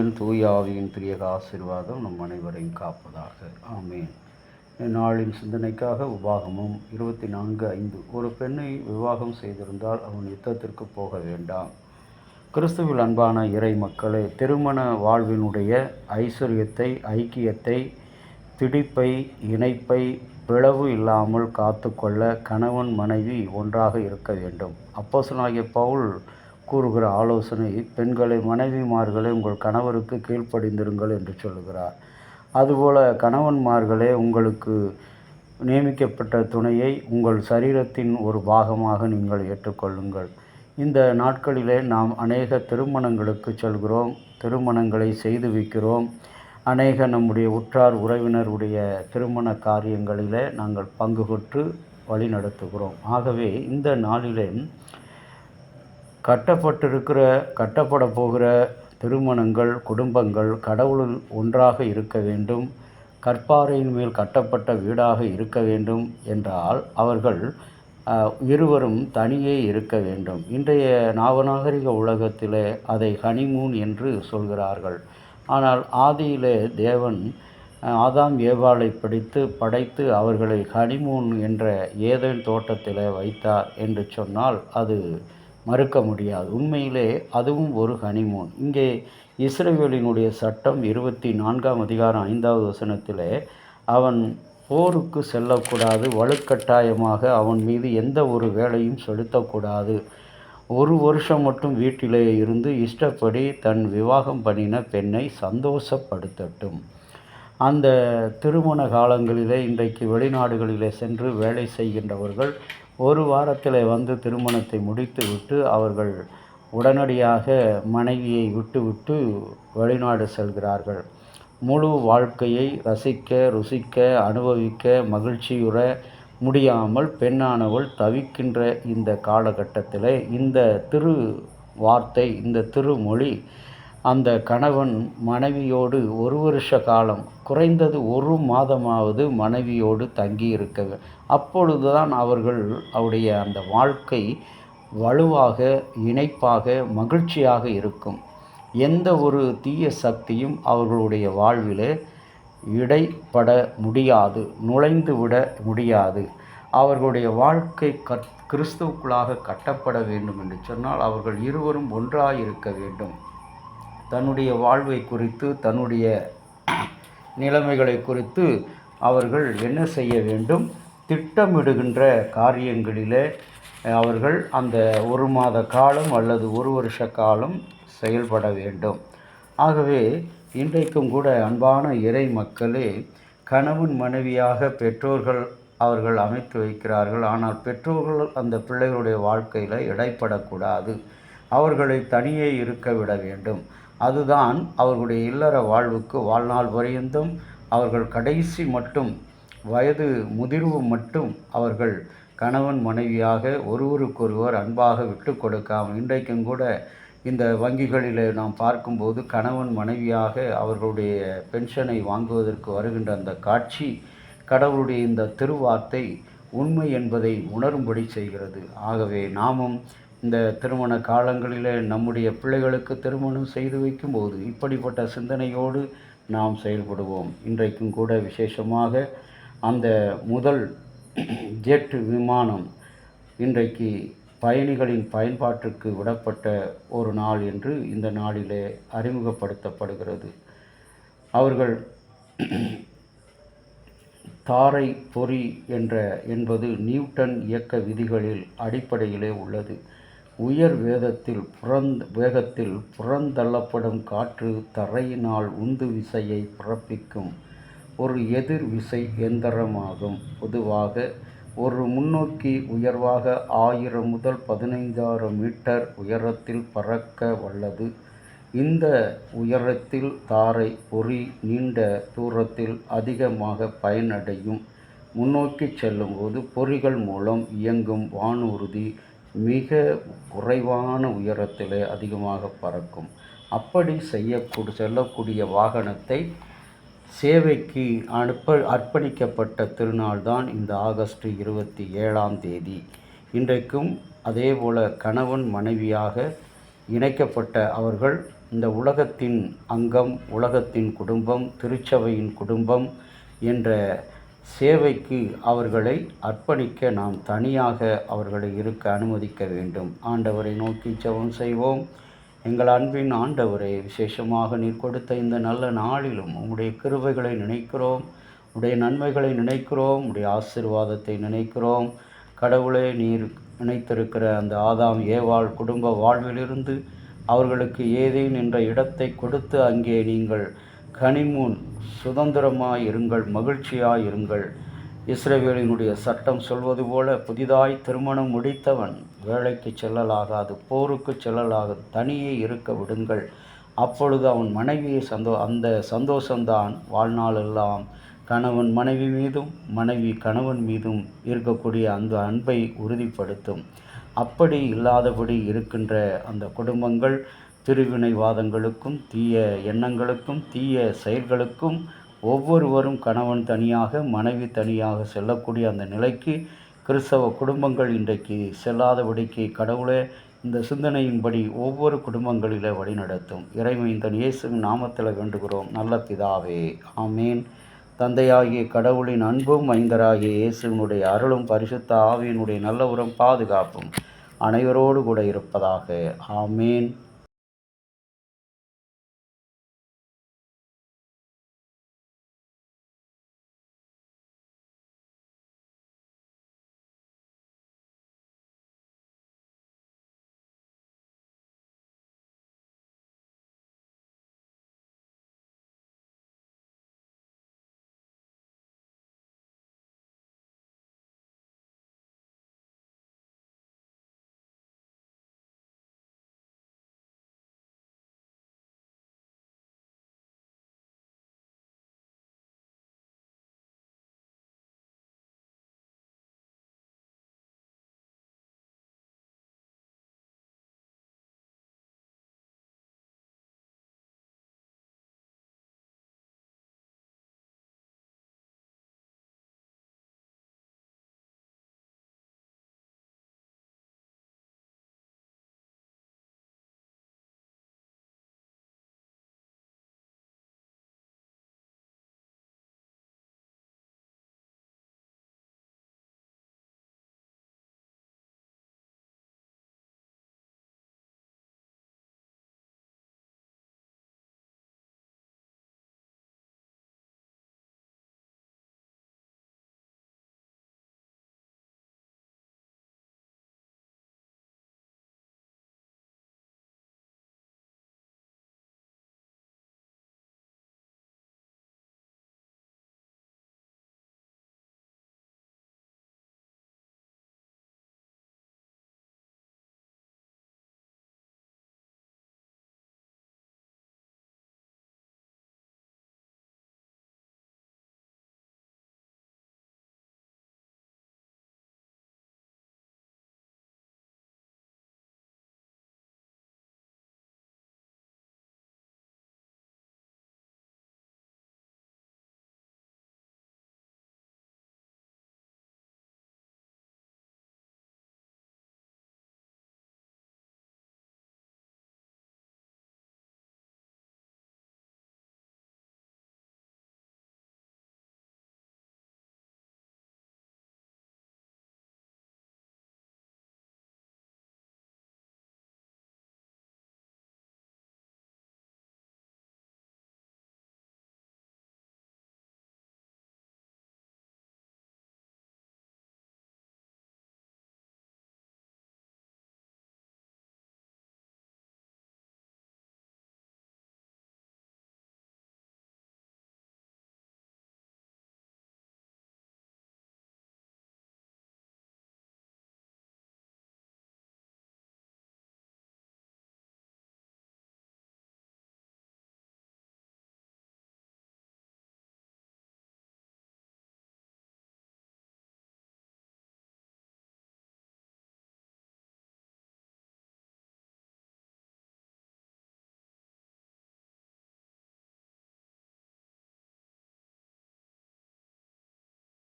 தேவன் தூய ஆவியின் பிரியக ஆசீர்வாதம் நம் அனைவரையும் காப்பதாக. ஆமேன். நாளின் சிந்தனைக்காக உபாகமம் 24:5. ஒரு பெண்ணை விவாகம் செய்திருந்தால் அவன் யுத்தத்திற்கு போக வேண்டாம். கிறிஸ்துவில் அன்பான இறை மக்களே, திருமண வாழ்வினுடைய ஐஸ்வர்யத்தை, ஐக்கியத்தை, பிடிப்பை, இணைப்பை பிளவு இல்லாமல் காத்து கொள்ள கணவன் மனைவி ஒன்றாக இருக்க வேண்டும். அப்போஸ்தலனாகிய பவுல் கூறுகிற ஆலோசனை, பெண்களை மனைவிமார்களே உங்கள் கணவருக்கு கீழ்ப்படிந்திருங்கள் என்று சொல்லுகிறார். அதுபோல கணவன்மார்களே உங்களுக்கு நியமிக்கப்பட்ட துணையை உங்கள் சரீரத்தின் ஒரு பாகமாக நீங்கள் ஏற்றுக்கொள்ளுங்கள். இந்த நாட்களிலே நாம் அநேக திருமணங்களுக்கு செல்கிறோம், திருமணங்களை செய்து வைக்கிறோம். அநேக நம்முடைய உற்றார் உறவினருடைய திருமண காரியங்களிலே நாங்கள் பங்கு பெற்று வழி நடத்துகிறோம். ஆகவே இந்த நாளிலே கட்டப்பட போகிற திருமணங்கள், குடும்பங்கள் கடவுளில் ஒன்றாக இருக்க வேண்டும், கற்பாறையின் மேல் கட்டப்பட்ட வீடாக இருக்க வேண்டும் என்றால் அவர்கள் இருவரும் தனியே இருக்க வேண்டும். இன்றைய நவநாகரிக உலகத்திலே அதை ஹனிமூன் என்று சொல்கிறார்கள். ஆனால் ஆதியிலே தேவன் ஆதாம் ஏவாளை படைத்து அவர்களை ஹனிமூன் என்ற ஏதேன் தோட்டத்தில் வைத்தார் என்று சொன்னால் அது மறுக்க முடியாது. உண்மையிலே அதுவும் ஒரு ஹனிமூன். இங்கே இஸ்ரவேலினுடைய சட்டம் 24ஆம் அதிகாரம் 5வது வசனத்திலே அவன் போருக்கு செல்லக்கூடாது, வலுக்கட்டாயமாக அவன் மீது எந்த ஒரு வேலையும் செலுத்தக்கூடாது, 1 வருஷம் மட்டும் வீட்டிலே இருந்து இஷ்டப்படி தன் விவாகம் பண்ணின பெண்ணை சந்தோஷப்படுத்தட்டும். அந்த திருமண காலங்களிலே இன்றைக்கு வெளிநாடுகளிலே சென்று வேலை செய்கின்றவர்கள் 1 வாரத்தில் வந்து திருமணத்தை முடித்துவிட்டு அவர்கள் உடனடியாக மனைவியை விட்டுவிட்டு வெளிநாடு செல்கிறார்கள். முழு வாழ்க்கையை ரசிக்க, ருசிக்க, அனுபவிக்க, மகிழ்ச்சியுற முடியாமல் பெண்ணானவள் தவிக்கின்ற இந்த காலகட்டத்தில் இந்த திரு வார்த்தை, இந்த திருமொழி அந்த கணவன் மனைவியோடு 1 வருஷ காலம், குறைந்தது 1 மாதமாவது மனைவியோடு தங்கியிருக்க, அப்பொழுதுதான் அவருடைய அந்த வாழ்க்கை வலுவாக, இணைப்பாக, மகிழ்ச்சியாக இருக்கும். எந்த ஒரு தீய சக்தியும் அவர்களுடைய வாழ்விலே இடைப்பட முடியாது, நுழைந்து விட முடியாது. அவர்களுடைய வாழ்க்கை கிறிஸ்துவுக்குள்ளாக கட்டப்பட வேண்டும் என்று சொன்னால் அவர்கள் இருவரும் ஒன்றாக இருக்க வேண்டும். தன்னுடைய வாழ்வை குறித்து, தன்னுடைய நிலைமைகளை குறித்து அவர்கள் என்ன செய்ய வேண்டும்? திட்டமிடுகின்ற காரியங்களிலே அவர்கள் அந்த 1 மாத காலம் அல்லது 1 வருஷ காலம் செயல்பட வேண்டும். ஆகவே இன்றைக்கும் கூட அன்பான இறை மக்களே, கணவன் மனைவியாக பெற்றோர்கள் அவர்கள் அமைத்து வைக்கிறார்கள். ஆனால் பெற்றோர்கள் அந்த பிள்ளைகளுடைய வாழ்க்கையில் இடைப்படக்கூடாது, அவர்களை தனியே இருக்க விட வேண்டும். அதுதான் அவர்களுடைய இல்லற வாழ்வுக்கு வாழ்நாள் பரியந்தம், அவர்கள் கடைசி மட்டும், வயது முதிர்வு மட்டும் அவர்கள் கணவன் மனைவியாக ஒருவருக்கொருவர் அன்பாக விட்டு கொடுக்காமல், இன்றைக்கும் கூட இந்த வங்கிகளில் நாம் பார்க்கும்போது கணவன் மனைவியாக அவர்களுடைய பென்ஷனை வாங்குவதற்கு வருகின்ற அந்த காட்சி கடவுளுடைய இந்த திருவார்த்தை உண்மை என்பதை உணரும்படி செய்கிறது. ஆகவே நாமும் இந்த திருமண காலங்களில் நம்முடைய பிள்ளைகளுக்கு திருமணம் செய்து வைக்கும்போது இப்படிப்பட்ட சிந்தனையோடு நாம் செயல்படுவோம். இன்றைக்கும் கூட விசேஷமாக அந்த முதல் ஜெட் விமானம் இன்றைக்கு பயணிகளின் பயன்பாட்டிற்கு விடப்பட்ட ஒரு நாள் என்று இந்த நாளிலே அறிமுகப்படுத்தப்படுகிறது. அவர்கள் தாரை பொறி என்பது நியூட்டன் இயக்க விதிகளில் அடிப்படையிலே உள்ளது. உயர் வேகத்தில் புறந்தள்ளப்படும் காற்று தரையினால் உந்து விசையை பிறப்பிக்கும் ஒரு எதிர் விசை எந்திரமாகும். பொதுவாக ஒரு முன்னோக்கி உயர்வாக 1000 முதல் 15,000 மீட்டர் உயரத்தில் பறக்க வல்லது. இந்த உயரத்தில் தாரை பொறி நீண்ட தூரத்தில் அதிகமாக பயனடையும். முன்னோக்கி செல்லும்போது பொறிகள் மூலம் இயங்கும் வானூர்தி மிக குறைவான உயரத்திலே அதிகமாக பறக்கும். அப்படி செல்லக்கூடிய வாகனத்தை சேவைக்கு அர்ப்பணிக்கப்பட்ட திருநாள் தான் இந்த ஆகஸ்ட் 27ஆம் தேதி. இன்றைக்கும் அதேபோல கணவன் மனைவியாக இணைக்கப்பட்ட அவர்கள் இந்த உலகத்தின் அங்கம், உலகத்தின் குடும்பம், திருச்சபையின் குடும்பம் என்ற சேவைக்கு அவர்களை அர்ப்பணிக்க நாம் தனியாக அவர்களை இருக்க அனுமதிக்க வேண்டும். ஆண்டவரை நோக்கி ஜெபம் செய்வோம். எங்கள் அன்பின் ஆண்டவரே, விசேஷமாக நீர் கொடுத்த இந்த நல்ல நாளிலும் உம்முடைய கிருபைகளை நினைக்கிறோம், உடைய நன்மைகளை நினைக்கிறோம், உடைய ஆசீர்வாதத்தை நினைக்கிறோம். கடவுளே, நீர் நினைத்திருக்கிற அந்த ஆதாம் ஏவாள் குடும்ப வாழ்விலிருந்து அவர்களுக்கு ஏதேன் என்ற இடத்தை கொடுத்து அங்கே நீங்கள் கனிமுன் சுதந்திரமாய் இருங்கள், மகிழ்ச்சியாய் இருங்கள். இஸ்ரவேலினுடைய சட்டம் சொல்வது போல புதிதாய் திருமணம் முடித்தவன் வேலைக்கு செல்லலாகாது, போருக்கு செல்லலாகாது, தனியே இருக்க விடுங்கள். அப்பொழுது அவன் மனைவியை அந்த சந்தோஷம்தான் வாழ்நாளெல்லாம் கணவன் மனைவி மீதும் மனைவி கணவன் மீதும் இருக்கக்கூடிய அந்த அன்பை உறுதிப்படுத்தும். அப்படி இல்லாதபடி இருக்கின்ற அந்த குடும்பங்கள் திருவினைவாதங்களுக்கும் தீய எண்ணங்களுக்கும் தீய செயல்களுக்கும் ஒவ்வொருவரும் கணவன் தனியாக மனைவி தனியாக செல்லக்கூடிய அந்த நிலைக்கு கிறிஸ்தவ குடும்பங்கள் இன்றைக்கு செல்லாதபடிக்கு கடவுளே இந்த சிந்தனையின்படி ஒவ்வொரு குடும்பங்களில் வழிநடத்தும். இறைமைந்தன் இயேசுவின் நாமத்தில் வேண்டுகிறோம் நல்ல பிதாவே, ஆமேன். தந்தையாகிய கடவுளின் அன்பும் மைந்தராகிய இயேசுவினுடைய அருளும் பரிசுத்த ஆவியினுடைய நல்ல உரம் பாதுகாப்பும் அனைவரோடு கூட இருப்பதாக. ஆமேன்.